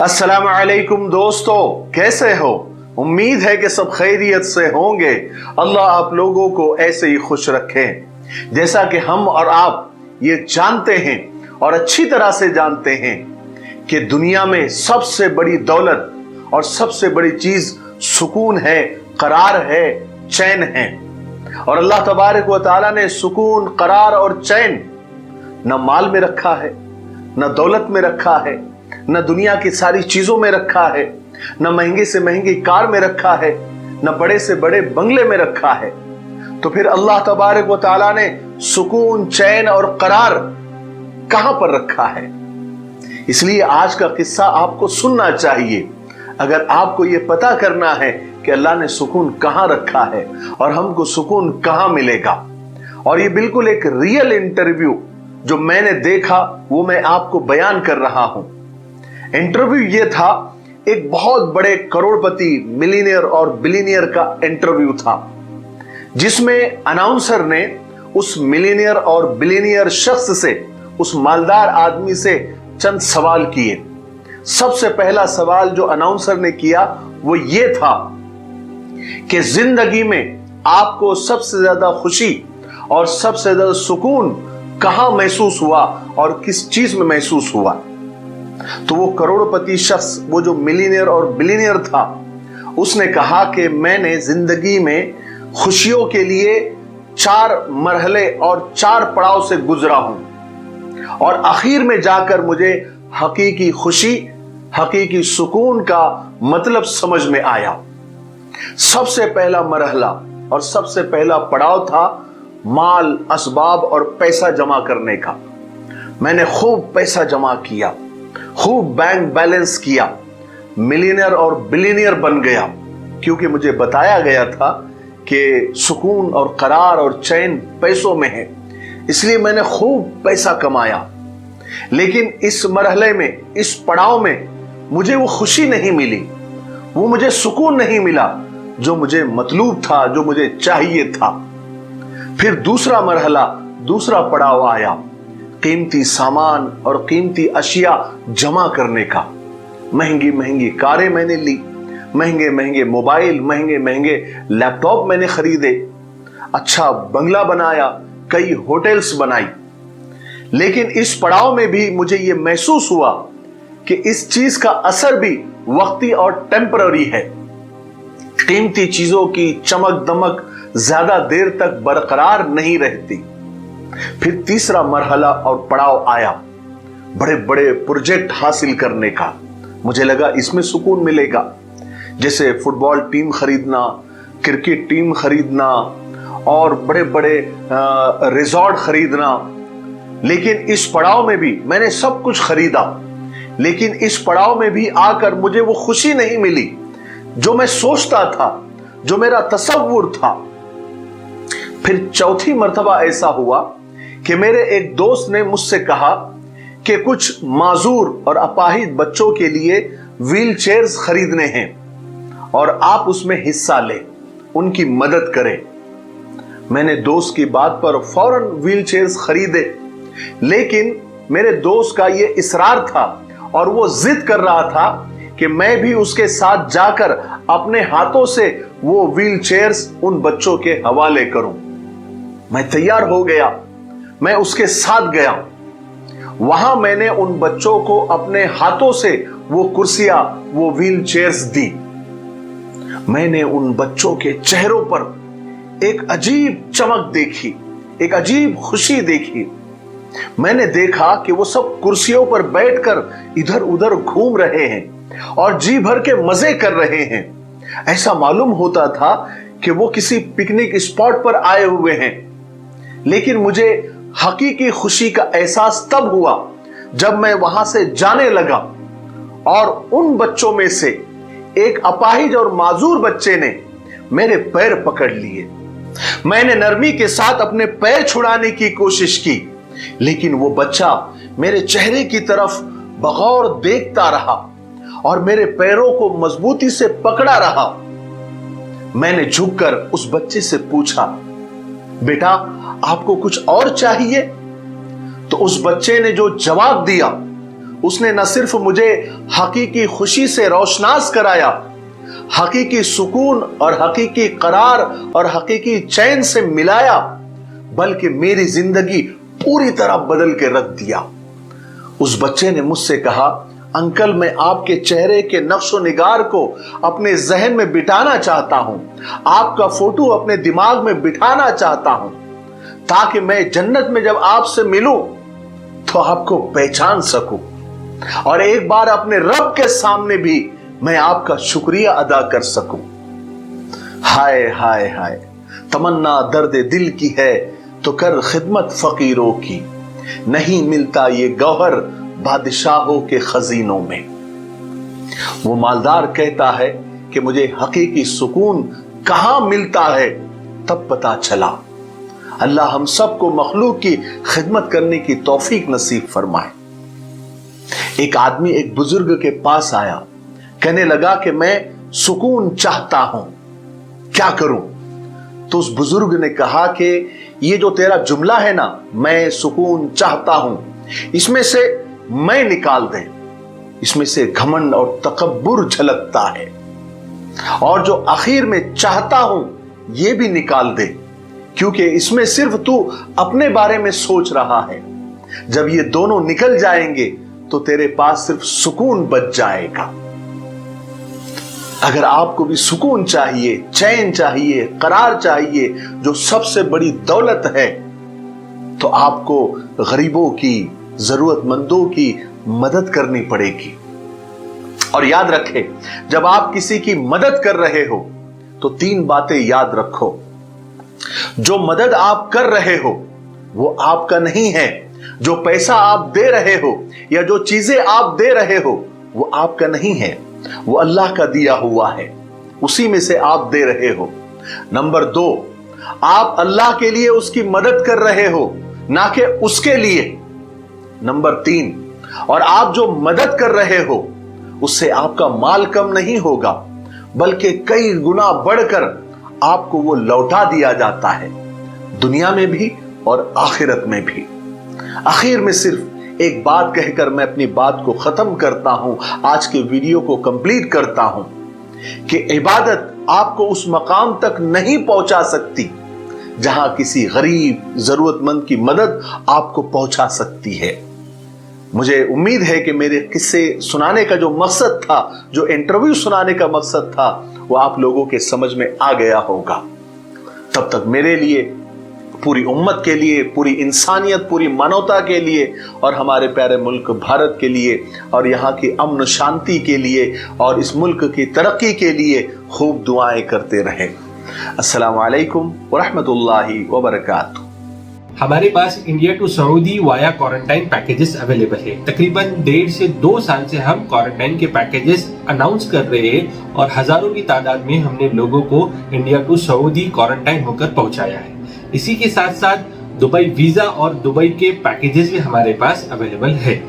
अस्सलाम वालेकुम दोस्तों, कैसे हो? उम्मीद है कि सब खैरियत से होंगे। अल्लाह आप लोगों को ऐसे ही खुश रखे। जैसा कि हम और आप ये जानते हैं और अच्छी तरह से जानते हैं कि दुनिया में सबसे बड़ी दौलत और सबसे बड़ी चीज सुकून है, करार है, चैन है। और अल्लाह तबारक व तआला ने सुकून, करार और चैन न माल में रखा है, न दौलत में रखा है, न दुनिया की सारी चीजों में रखा है, न महंगी से महंगी कार में रखा है, न बड़े से बड़े बंगले में रखा है। तो फिर अल्लाह तबारक व तआला ने सुकून, चैन और करार कहां पर रखा है? इसलिए आज का किस्सा आपको सुनना चाहिए अगर आपको यह पता करना है कि अल्लाह ने सुकून कहां रखा है और हमको सुकून कहां मिलेगा। और ये बिल्कुल एक रियल इंटरव्यू जो मैंने देखा वो मैं आपको बयान कर रहा हूं। इंटरव्यू ये था, एक बहुत बड़े करोड़पति, मिलीनियर और बिलीनियर का इंटरव्यू था, जिसमें अनाउंसर ने उस मिलीनियर और बिलीनियर शख्स से, उस मालदार आदमी से चंद सवाल किए। सबसे पहला सवाल जो अनाउंसर ने किया वो ये था कि जिंदगी में आपको सबसे ज्यादा खुशी और सबसे ज्यादा सुकून कहां महसूस हुआ और किस चीज में महसूस हुआ? तो वो करोड़पति शख्स, वो जो मिलीनियर और बिलीनियर था, उसने कहा कि मैंने जिंदगी में खुशियों के लिए 4 मरहले और 4 पड़ाव से गुजरा हूं और आखिर में जाकर मुझे हकीकी खुशी, हकीकी सुकून का मतलब समझ में आया। सबसे पहला मरहला और सबसे पहला पड़ाव था माल, असबाब और पैसा जमा करने का। मैंने खूब पैसा जमा किया, खूब बैंक बैलेंस किया, मिलीनियर और बिलीनियर बन गया, क्योंकि मुझे बताया गया था कि सुकून और करार और चैन पैसों में है। इसलिए मैंने खूब पैसा कमाया। लेकिन इस मरहले में, इस पड़ाव में मुझे वो खुशी नहीं मिली, वो मुझे सुकून नहीं मिला जो मुझे मतलूब था, जो मुझे चाहिए था। फिर दूसरा मरहला, दूसरा पड़ाव आया, कीमती सामान और कीमती अशिया जमा करने का। महंगी महंगी कारें मैंने ली, महंगे महंगे मोबाइल, महंगे महंगे लैपटॉप मैंने खरीदे, अच्छा बंगला बनाया, कई होटल्स बनाई। लेकिन इस पड़ाव में भी मुझे यह महसूस हुआ कि इस चीज का असर भी वक्ती और टेम्पररी है। कीमती चीजों की चमक दमक ज्यादा देर तक बरकरार नहीं रहती। फिर तीसरा मरहला और पड़ाव आया, बड़े बड़े प्रोजेक्ट हासिल करने का। मुझे लगा इसमें सुकून मिलेगा, जैसे फुटबॉल टीम खरीदना, क्रिकेट टीम खरीदना और बड़े बड़े रिजॉर्ट खरीदना। लेकिन इस पड़ाव में भी मैंने सब कुछ खरीदा, लेकिन इस पड़ाव में भी आकर मुझे वो खुशी नहीं मिली जो मैं सोचता था, जो मेरा तसव्वुर था। फिर चौथी मर्तबा ऐसा हुआ कि मेरे एक दोस्त ने मुझसे कहा कि कुछ माजूर और अपाहिज बच्चों के लिए व्हील चेयर्स खरीदने हैं और आप उसमें हिस्सा लें, उनकी मदद करें। मैंने दोस्त की बात पर फौरन व्हील चेयर्स खरीदे, लेकिन मेरे दोस्त का यह इसरार था और वो जिद कर रहा था कि मैं भी उसके साथ जाकर अपने हाथों से वो व्हील चेयर्स उन बच्चों के हवाले करूं। मैं तैयार हो गया, मैं उसके साथ गया। वहां मैंने उन बच्चों को अपने हाथों से वो कुर्सियां, वो व्हील चेयर्स दी। मैंने उन बच्चों के चेहरों पर एक अजीब चमक देखी, एक अजीब खुशी देखी। मैंने देखा कि वो सब कुर्सियों पर बैठकर इधर उधर घूम रहे हैं और जी भर के मजे कर रहे हैं। ऐसा मालूम होता था कि वो किसी पिकनिक स्पॉट पर आए हुए हैं। लेकिन मुझे हकीकी खुशी का एहसास तब हुआ जब मैं वहां से जाने लगा और उन बच्चों में से एक अपाहिज और माजूर बच्चे ने मेरे पैर पकड़ लिए। मैंने नरमी के साथ अपने पैर छुड़ाने की कोशिश की, लेकिन वो बच्चा मेरे चेहरे की तरफ बगौर देखता रहा और मेरे पैरों को मजबूती से पकड़ा रहा। मैंने झुककर उस बच्चे से पूछा, बेटा आपको कुछ और चाहिए? तो उस बच्चे ने जो जवाब दिया اس نے نہ صرف مجھے حقیقی خوشی سے روشناس کرایا، حقیقی سکون اور حقیقی قرار اور حقیقی چین سے ملایا، بلکہ میری زندگی پوری طرح بدل کے رکھ دیا۔ اس بچے نے مجھ سے کہا، انکل میں آپ کے چہرے کے نقش و نگار کو اپنے ذہن میں بٹھانا چاہتا ہوں، آپ کا فوٹو اپنے دماغ میں بٹھانا چاہتا ہوں، تاکہ میں جنت میں جب آپ سے ملوں تو آپ کو پہچان سکوں، اور ایک بار اپنے رب کے سامنے بھی میں آپ کا شکریہ ادا کر سکوں۔ ہائے ہائے ہائے، تمنا درد دل کی ہے تو کر خدمت فقیروں کی، نہیں ملتا یہ گوہر بادشاہوں کے خزینوں میں۔ وہ مالدار کہتا ہے کہ مجھے حقیقی سکون کہاں ملتا ہے، تب پتا چلا۔ اللہ ہم سب کو مخلوق کی خدمت کرنے کی توفیق نصیب فرمائے۔ ایک آدمی ایک بزرگ کے پاس آیا، کہنے لگا کہ میں سکون چاہتا ہوں، کیا کروں؟ تو اس بزرگ نے کہا کہ یہ جو تیرا جملہ ہے نا، میں سکون چاہتا ہوں، اس میں سے میں نکال دے، اس میں سے گھمنڈ اور تکبر جھلکتا ہے، اور جو آخر میں چاہتا ہوں یہ بھی نکال دے، کیونکہ اس میں صرف تو اپنے بارے میں سوچ رہا ہے۔ جب یہ دونوں نکل جائیں گے تو تیرے پاس صرف سکون بچ جائے گا۔ اگر آپ کو بھی سکون چاہیے، چین چاہیے، قرار چاہیے، جو سب سے بڑی دولت ہے، تو آپ کو غریبوں کی، ضرورت مندوں کی مدد کرنی پڑے گی۔ اور یاد رکھیں، جب آپ کسی کی مدد کر رہے ہو تو 3 باتیں یاد رکھو۔ جو مدد آپ کر رہے ہو وہ آپ کا نہیں ہے، جو پیسہ آپ دے رہے ہو یا جو چیزیں آپ دے رہے ہو وہ آپ کا نہیں ہے، وہ اللہ کا دیا ہوا ہے، اسی میں سے آپ دے رہے ہو۔ نمبر 2، آپ اللہ کے لیے اس کی مدد کر رہے ہو، نہ کہ اس کے لیے۔ نمبر 3، اور آپ جو مدد کر رہے ہو اس سے آپ کا مال کم نہیں ہوگا، بلکہ کئی گنا بڑھ کر آپ کو وہ لوٹا دیا جاتا ہے، دنیا میں بھی اور آخرت میں بھی۔ آخر میں صرف ایک بات کہہ کر میں اپنی بات کو ختم کرتا ہوں، آج کے ویڈیو کو کمپلیٹ کرتا ہوں، کہ عبادت آپ کو اس مقام تک نہیں پہنچا سکتی جہاں کسی غریب ضرورت مند کی مدد آپ کو پہنچا سکتی ہے۔ مجھے امید ہے کہ میرے قصے سنانے کا جو مقصد تھا، جو انٹرویو سنانے کا مقصد تھا، وہ آپ لوگوں کے سمجھ میں آ گیا ہوگا۔ تب تک میرے لیے، پوری امت کے لیے، پوری انسانیت، پوری مانوتا کے لیے، اور ہمارے پیارے ملک بھارت کے لیے، اور یہاں کی امن و شانتی کے لیے، اور اس ملک کی ترقی کے لیے خوب دعائیں کرتے رہیں۔ السلام علیکم ورحمۃ اللہ وبرکاتہ۔ ہمارے پاس India to Saudi via quarantine packages available ہے۔ تقریباً 1.5 سے 2 سال سے ہم کوارنٹائن کے پیکیجز اناؤنس کر رہے ہیں، اور ہزاروں کی تعداد میں ہم نے لوگوں کو انڈیا ٹو سعودی کوارنٹائن ہو کر پہنچایا ہے۔ اسی کے ساتھ ساتھ دبئی ویزا اور دبئی کے پیکیجز بھی ہمارے پاس اویلیبل ہے۔